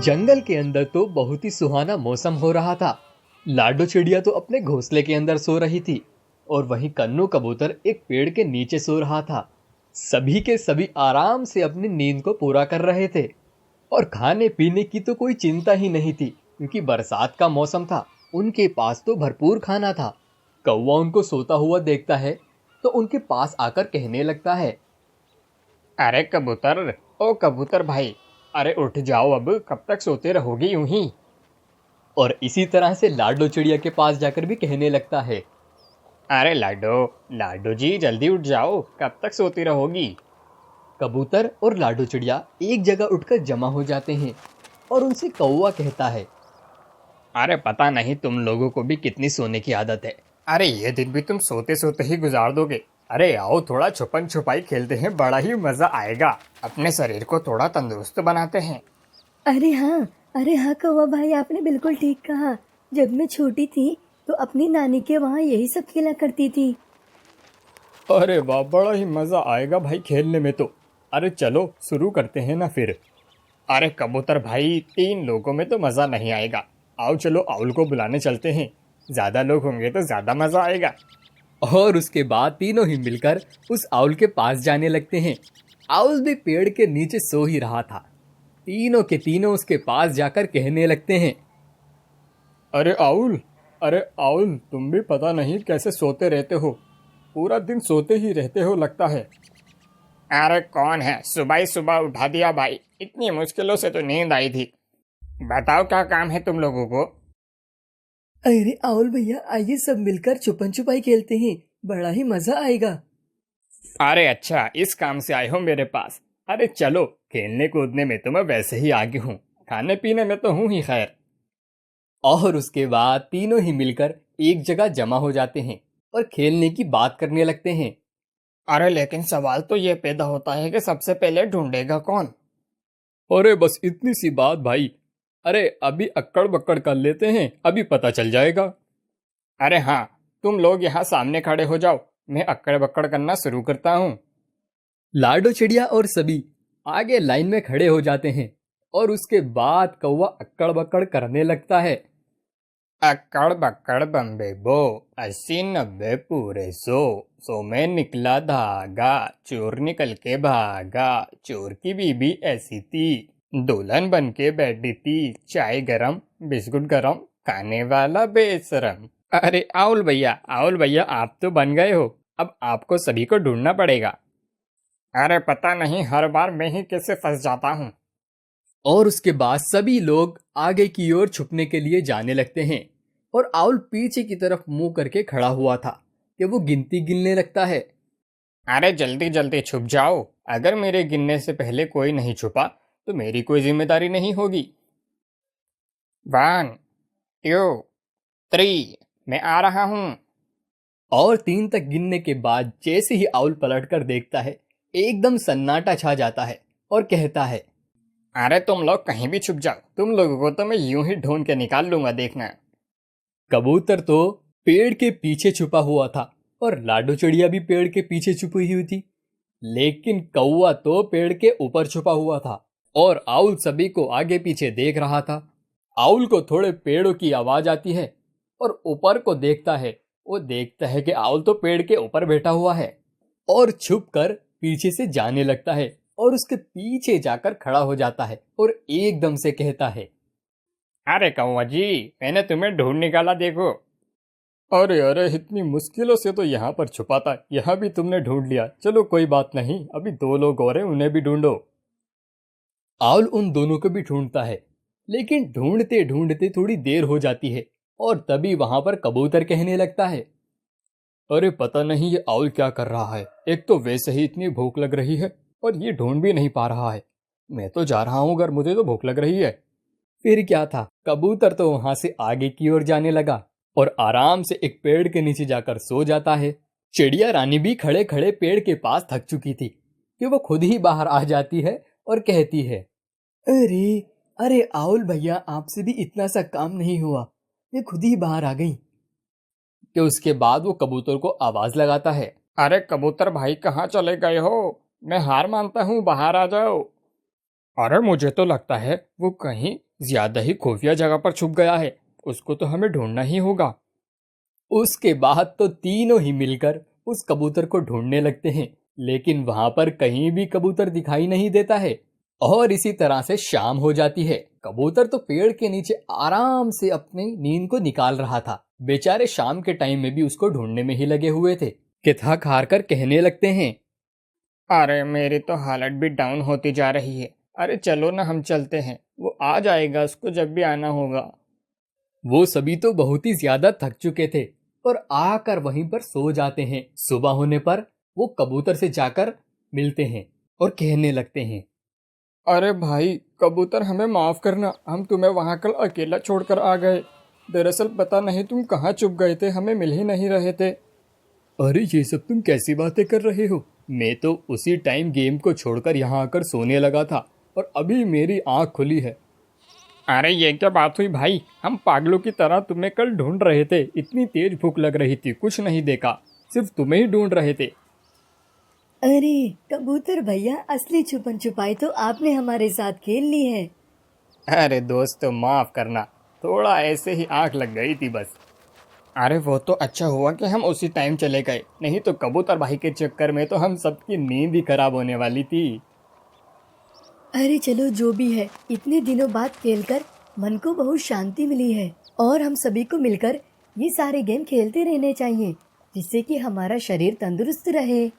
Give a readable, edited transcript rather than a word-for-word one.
जंगल के अंदर तो बहुत ही सुहाना मौसम हो रहा था। लाडो चिड़िया तो अपने घोंसले के अंदर सो रही थी और वहीं कन्नू कबूतर एक पेड़ के नीचे सो रहा था। सभी के सभी आराम से अपनी नींद को पूरा कर रहे थे और खाने पीने की तो कोई चिंता ही नहीं थी, क्योंकि बरसात का मौसम था। उनके पास तो भरपूर खाना था। कौवा उनको सोता हुआ देखता है तो उनके पास आकर कहने लगता है, अरे कबूतर, ओ कबूतर भाई, अरे उठ जाओ, अब कब तक सोते रहोगे यूं ही। और इसी तरह से लाडो चिड़िया के पास जाकर भी कहने लगता है, अरे लाडो, लाडो जी जल्दी उठ जाओ, कब तक सोती रहोगी। कबूतर और लाडो चिड़िया एक जगह उठकर जमा हो जाते हैं और उनसे कौवा कहता है, अरे पता नहीं तुम लोगों को भी कितनी सोने की आदत है। अरे ये दिन भी तुम सोते सोते ही गुजार दोगे। अरे आओ थोड़ा छुपन छुपाई खेलते हैं, बड़ा ही मजा आएगा। अपने शरीर को थोड़ा तंदुरुस्त बनाते हैं। अरे हाँ कौवा भाई, आपने बिल्कुल ठीक कहा। जब मैं छोटी थी तो अपनी नानी के वहाँ यही सब खेला करती थी। अरे वाह, बड़ा ही मजा आएगा भाई खेलने में तो। अरे चलो शुरू करते हैं ना फिर। अरे कबूतर भाई, 3 लोगों में तो मजा नहीं आएगा। आओ चलो आउल को बुलाने चलते हैं, ज्यादा लोग होंगे तो ज्यादा मजा आएगा। और उसके बाद तीनों ही मिलकर उस आउल के पास जाने लगते हैं। आउल भी पेड़ के नीचे सो ही रहा था। तीनों के तीनों उसके पास जाकर कहने लगते हैं, अरे आउल, अरे आउल, तुम भी पता नहीं कैसे सोते रहते हो, पूरा दिन सोते ही रहते हो लगता है। अरे कौन है, सुबह ही सुबह उठा दिया भाई, इतनी मुश्किलों से तो नींद आई थी। बताओ क्या काम है तुम लोगों को। अरे आउल भैया, आइए सब मिलकर छुपन छुपाई खेलते हैं, बड़ा ही मजा आएगा। अरे अच्छा, इस काम से आए हो मेरे पास। अरे चलो, खेलने कूदने में तो मैं वैसे ही आगे हूँ, खाने पीने में तो हूँ ही खैर। और उसके बाद तीनों ही मिलकर एक जगह जमा हो जाते हैं और खेलने की बात करने लगते हैं। अरे लेकिन सवाल तो ये पैदा होता है कि सबसे पहले ढूंढेगा कौन। अरे बस इतनी सी बात भाई। अरे अभी अक्कड़ बक्कड़ कर लेते हैं, अभी पता चल जाएगा। अरे हाँ, तुम लोग यहाँ सामने खड़े हो जाओ, मैं अक्कड़ बक्कड़ करना शुरू करता हूँ। लाडो चिड़िया और सभी आगे लाइन में खड़े हो जाते हैं और उसके बाद कौवा अक्कड़ बक्कड़ करने लगता है। अक्कड़ बक्कड़ बम्बे बो, 80 90 पूरे सो में निकला धागा, चोर निकल के भागा, चोर की बीबी ऐसी थी, दुल्हन बन के बैठी थी, चाय गरम बिस्कुट गरम, खाने वाला बेशरम। अरे आउल भैया, आउल भैया, आप तो बन गए हो, अब आपको सभी को ढूंढना पड़ेगा। अरे पता नहीं हर बार मैं ही कैसे फंस जाता हूँ। और उसके बाद सभी लोग आगे की ओर छुपने के लिए जाने लगते हैं और आउल पीछे की तरफ मुंह करके खड़ा हुआ था कि वो गिनती गिनने लगता है। अरे जल्दी जल्दी छुप जाओ, अगर मेरे गिनने से पहले कोई नहीं छुपा तो मेरी कोई जिम्मेदारी नहीं होगी। 1 2 3, मैं आ रहा हूँ। और 3 तक गिनने के बाद जैसे ही आउल पलटकर देखता है, एकदम सन्नाटा छा जाता है और कहता है, अरे तुम लोग कहीं भी छुप जाओ, तुम लोगों को तो मैं यूं ही ढूंढ के निकाल लूंगा, देखना। कबूतर तो पेड़ के पीछे छुपा हुआ था और लाडो चिड़िया भी पेड़ के पीछे छुपी हुई थी, लेकिन कौवा तो पेड़ के ऊपर छुपा हुआ था और आउल सभी को आगे पीछे देख रहा था। आउल को थोड़े पेड़ों की आवाज आती है और ऊपर को देखता है। वो देखता है कि आउल तो पेड़ के ऊपर बैठा हुआ है और छुपकर पीछे से जाने लगता है और उसके पीछे जाकर खड़ा हो जाता है और एकदम से कहता है, अरे कौवा जी, मैंने तुम्हें ढूंढ निकाला, देखो। अरे अरे, इतनी मुश्किलों से तो यहाँ पर छुपा था, यहाँ भी तुमने ढूंढ लिया। चलो कोई बात नहीं, अभी 2 लोग और हैं, उन्हें भी ढूंढो। आउल उन दोनों को भी ढूंढता है, लेकिन ढूंढते ढूंढते थोड़ी देर हो जाती है और तभी वहां पर कबूतर कहने लगता है, अरे पता नहीं ये आउल क्या कर रहा है। एक तो वैसे ही इतनी भूख लग रही है और ये ढूंढ भी नहीं पा रहा है। मैं तो जा रहा हूं, अगर मुझे तो भूख लग रही है। फिर क्या था, कबूतर तो वहां से आगे की ओर जाने लगा और आराम से एक पेड़ के नीचे जाकर सो जाता है। चिड़िया रानी भी खड़े खड़े पेड़ के पास थक चुकी थी कि वो खुद ही बाहर आ जाती है और कहती है, अरे अरे आउल भैया, आपसे भी इतना सा काम नहीं हुआ, मैं खुद ही बाहर आ गई। कि उसके बाद वो कबूतर को आवाज लगाता है, अरे कबूतर भाई, कहाँ चले गए हो? मैं हार मानता हूँ, बाहर आ जाओ। अरे मुझे तो लगता है वो कहीं ज्यादा ही खुफिया जगह पर छुप गया है, उसको तो हमें ढूंढना ही होगा। उसके बाद तो तीनों ही मिलकर उस कबूतर को ढूंढने लगते हैं, लेकिन वहां पर कहीं भी कबूतर दिखाई नहीं देता है। और इसी तरह से शाम हो जाती है। कबूतर तो पेड़ के नीचे आराम से अपनी नींद को निकाल रहा था। बेचारे शाम के टाइम में भी उसको ढूंढने में ही लगे हुए थे कि थक हार कर कहने लगते हैं, अरे मेरी तो हालत भी डाउन होती जा रही है। अरे चलो ना, हम चलते हैं, वो आ जाएगा उसको जब भी आना होगा। वो सभी तो बहुत ही ज्यादा थक चुके थे और आकर वहीं पर सो जाते हैं। सुबह होने पर वो कबूतर से जाकर मिलते हैं और कहने लगते हैं, अरे भाई कबूतर, हमें माफ करना, हम तुम्हें वहां कल अकेला छोड़कर आ गए। दरअसल पता नहीं तुम कहाँ छुप गए थे, हमें मिल ही नहीं रहे थे। अरे ये सब तुम कैसी बातें कर रहे हो? मैं तो उसी टाइम गेम को छोड़कर यहाँ आकर सोने लगा था और अभी मेरी आंख खुली है। अरे ये क्या बात हुई भाई, हम पागलों की तरह तुम्हें कल ढूंढ रहे थे। इतनी तेज भूख लग रही थी, कुछ नहीं देखा, सिर्फ तुम्हें ही ढूंढ रहे थे। अरे कबूतर भैया, असली छुपन छुपाई तो आपने हमारे साथ खेल ली है। अरे दोस्त माफ करना, थोड़ा ऐसे ही आंख लग गई थी बस। अरे वो तो अच्छा हुआ कि हम उसी टाइम चले गए, नहीं तो कबूतर भाई के चक्कर में तो हम सबकी नींद ही खराब होने वाली थी। अरे चलो जो भी है, इतने दिनों बाद खेलकर मन को बहुत शांति मिली है और हम सभी को मिलकर ये सारे गेम खेलते रहने चाहिए, जिससे कि हमारा शरीर तंदुरुस्त रहे।